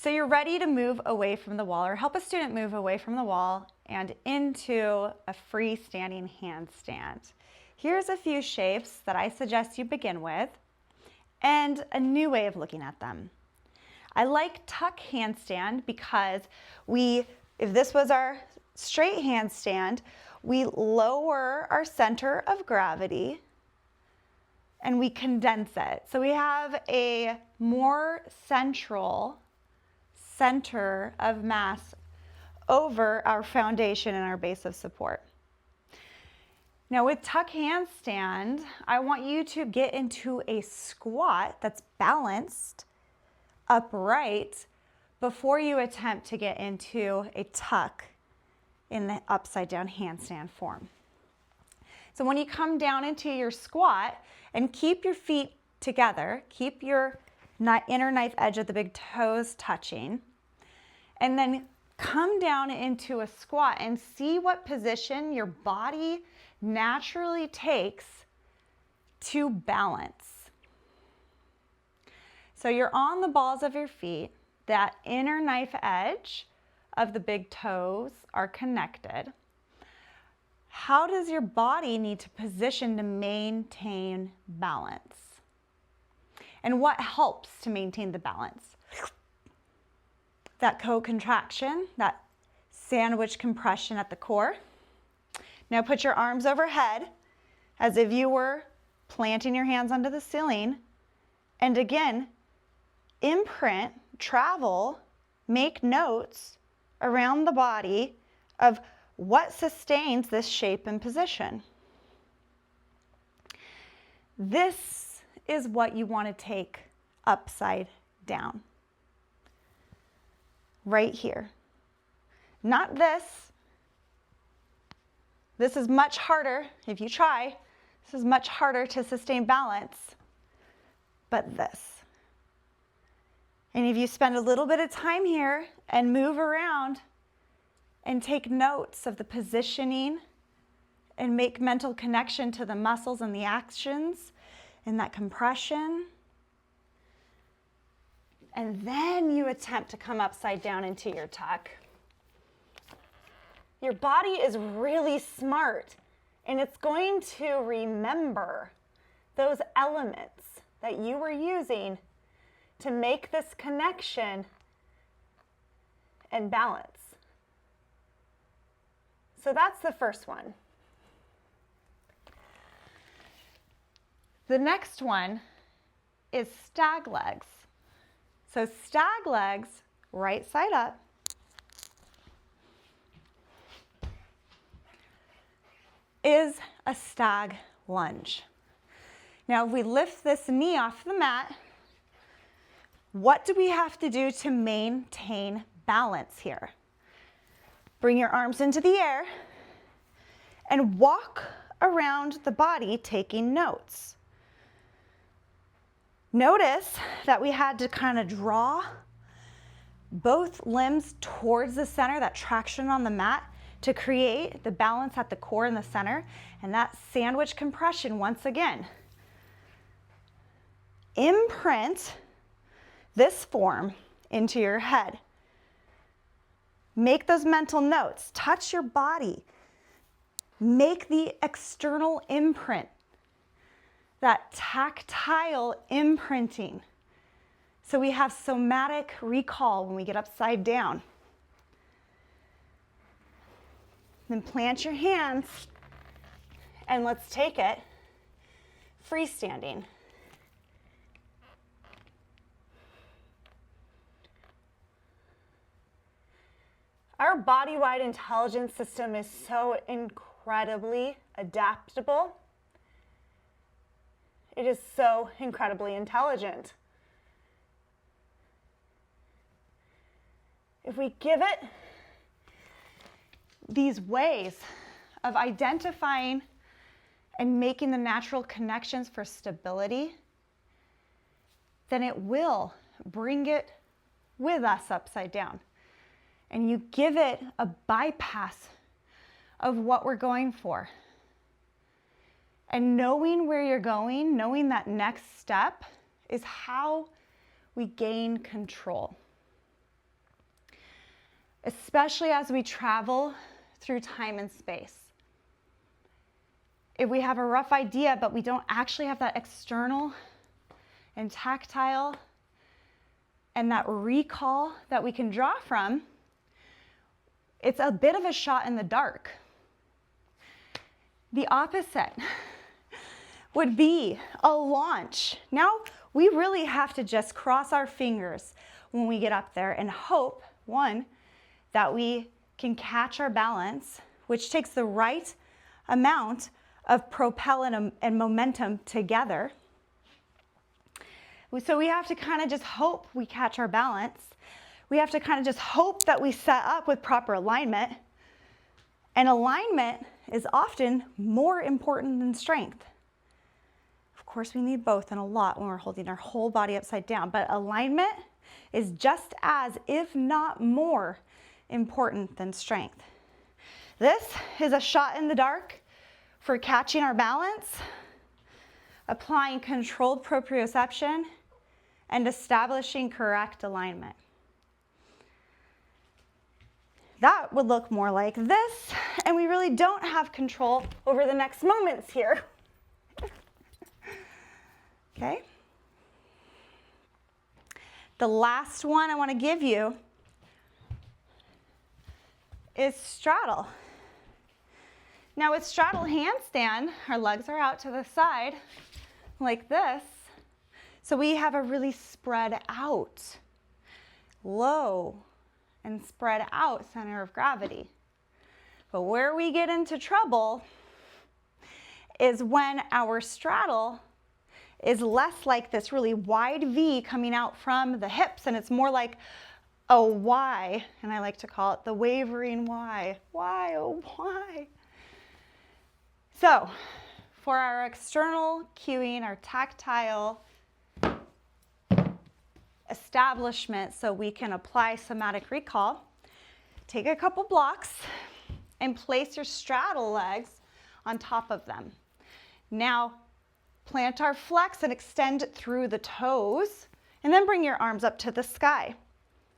So you're ready to move away from the wall, or help a student move away from the wall and into a freestanding handstand. Here's a few shapes that I suggest you begin with and a new way of looking at them. I like tuck handstand because if this was our straight handstand, we lower our center of gravity and we condense it. So we have a more central center of mass over our foundation and our base of support. Now with tuck handstand, I want you to get into a squat that's balanced, upright, before you attempt to get into a tuck in the upside down handstand form. So when you come down into your squat and keep your feet together, keep your inner knife edge of the big toes touching, and then come down into a squat and see what position your body naturally takes to balance. So you're on the balls of your feet, that inner knife edge of the big toes are connected. How does your body need to position to maintain balance? And what helps to maintain the balance? That co-contraction, that sandwich compression at the core. Now put your arms overhead as if you were planting your hands onto the ceiling. And again, imprint, travel, make notes around the body of what sustains this shape and position. This is what you want to take upside down. Right here. Not this. This is much harder, if you try, this is much harder to sustain balance, but this. And if you spend a little bit of time here and move around and take notes of the positioning and make mental connection to the muscles and the actions and that compression, and then you attempt to come upside down into your tuck. Your body is really smart, and it's going to remember those elements that you were using to make this connection and balance. So that's the first one. The next one is stag legs. So stag legs, right side up. Is a stag lunge. Now, if we lift this knee off the mat, what do we have to do to maintain balance here? Bring your arms into the air and walk around the body taking notes. Notice that we had to kind of draw both limbs towards the center, that traction on the mat, to create the balance at the core and the center, and that sandwich compression once again. Imprint this form into your head. Make those mental notes. Touch your body. Make the external imprint, that tactile imprinting. So we have somatic recall when we get upside down. Then plant your hands and let's take it freestanding. Our body-wide intelligence system is so incredibly adaptable. It is so incredibly intelligent. If we give it these ways of identifying and making the natural connections for stability, then it will bring it with us upside down. And you give it a bypass of what we're going for. And knowing where you're going, knowing that next step is how we gain control. especially as we travel through time and space. If we have a rough idea, but we don't actually have that external and tactile and that recall that we can draw from, it's a bit of a shot in the dark. The opposite would be a launch. Now we really have to just cross our fingers when we get up there and hope, one, that we can catch our balance, which takes the right amount of propellant and momentum together. So we have to kind of just hope we catch our balance. We have to kind of just hope that we set up with proper alignment. And alignment is often more important than strength. Of course, we need both and a lot when we're holding our whole body upside down, but alignment is just as, if not more, important than strength. This is a shot in the dark for catching our balance, applying controlled proprioception, and establishing correct alignment. That would look more like this, and we really don't have control over the next moments here. Okay? The last one I want to give you is straddle. Now with straddle handstand, our legs are out to the side like this. So we have a really spread out, low and spread out center of gravity. But where we get into trouble is when our straddle is less like this really wide V coming out from the hips, and it's more like a Y, and I like to call it the wavering Y. Why, oh why? So for our external cueing, our tactile establishment so we can apply somatic recall, take a couple blocks and place your straddle legs on top of them. Now plantar flex and extend through the toes, and then bring your arms up to the sky.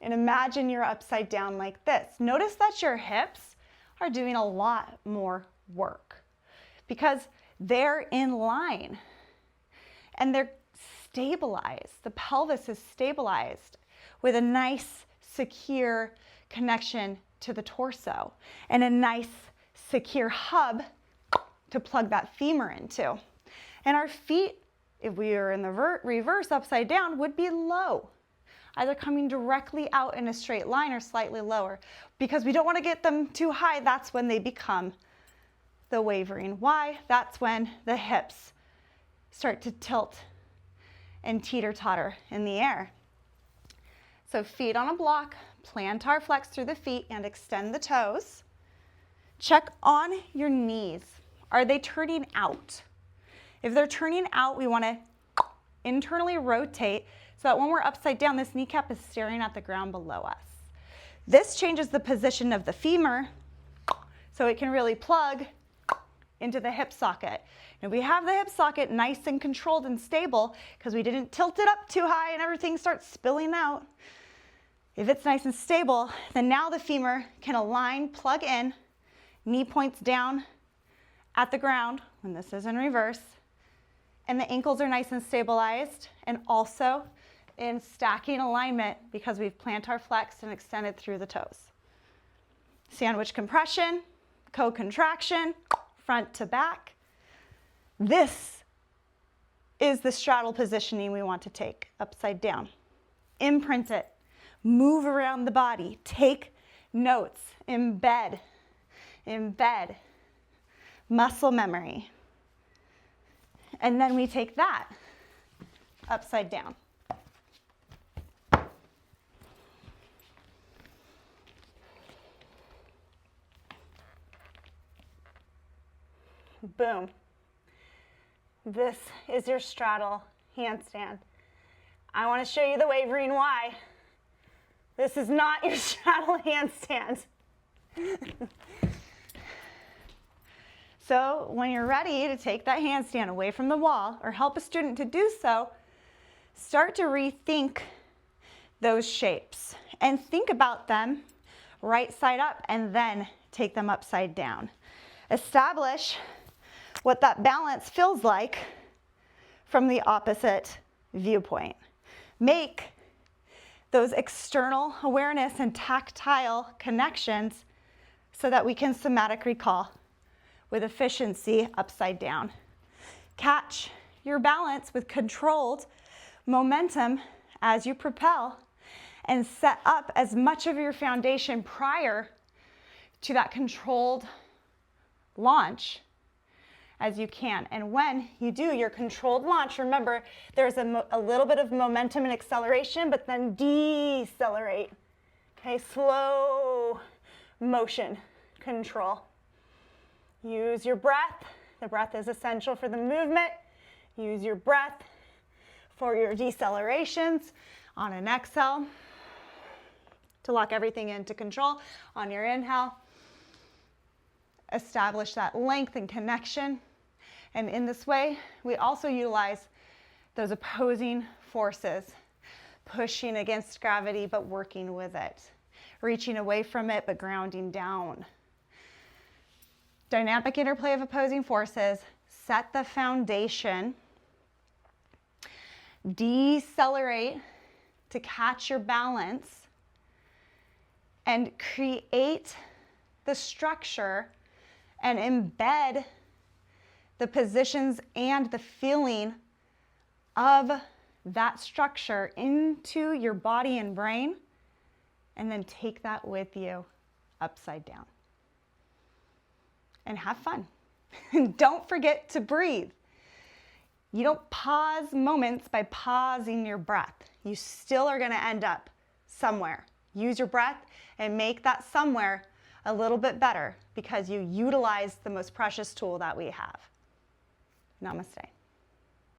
And imagine you're upside down like this. Notice that your hips are doing a lot more work because they're in line and they're stabilized. The pelvis is stabilized with a nice, secure connection to the torso and a nice, secure hub to plug that femur into. And our feet, if we are in the reverse upside down, would be low, either coming directly out in a straight line or slightly lower. Because we don't want to get them too high, that's when they become the wavering Y. That's when the hips start to tilt and teeter-totter in the air. So feet on a block, plantar flex through the feet and extend the toes. Check on your knees. Are they turning out? If they're turning out, we want to internally rotate so that when we're upside down, this kneecap is staring at the ground below us. This changes the position of the femur so it can really plug into the hip socket. And we have the hip socket nice and controlled and stable because we didn't tilt it up too high and everything starts spilling out. If it's nice and stable, then now the femur can align, plug in, knee points down at the ground when this is in reverse, and the ankles are nice and stabilized and also in stacking alignment because we've plantar flexed and extended through the toes. Sandwich compression, co-contraction, front to back. This is the straddle positioning we want to take, upside down. Imprint it, move around the body, take notes, embed, muscle memory. And then we take that upside down. Boom. This is your straddle handstand. I want to show you the wavering Y. This is not your straddle handstand. So when you're ready to take that handstand away from the wall or help a student to do so, start to rethink those shapes and think about them right side up, and then take them upside down. Establish what that balance feels like from the opposite viewpoint. Make those external awareness and tactile connections so that we can somatic recall with efficiency upside down. Catch your balance with controlled momentum as you propel, and set up as much of your foundation prior to that controlled launch as you can. And when you do your controlled launch, remember there's a little bit of momentum and acceleration, but then decelerate. Okay, slow motion control. Use your breath. The breath is essential for the movement. Use your breath for your decelerations on an exhale to lock everything into control. On your inhale, establish that length and connection. And in this way, we also utilize those opposing forces, pushing against gravity, but working with it, reaching away from it, but grounding down. Dynamic interplay of opposing forces, set the foundation, decelerate to catch your balance, and create the structure and embed the positions and the feeling of that structure into your body and brain, and then take that with you upside down. And have fun. And don't forget to breathe. You don't pause moments by pausing your breath. You still are going to end up somewhere. Use your breath and make that somewhere a little bit better because you utilize the most precious tool that we have. Namaste.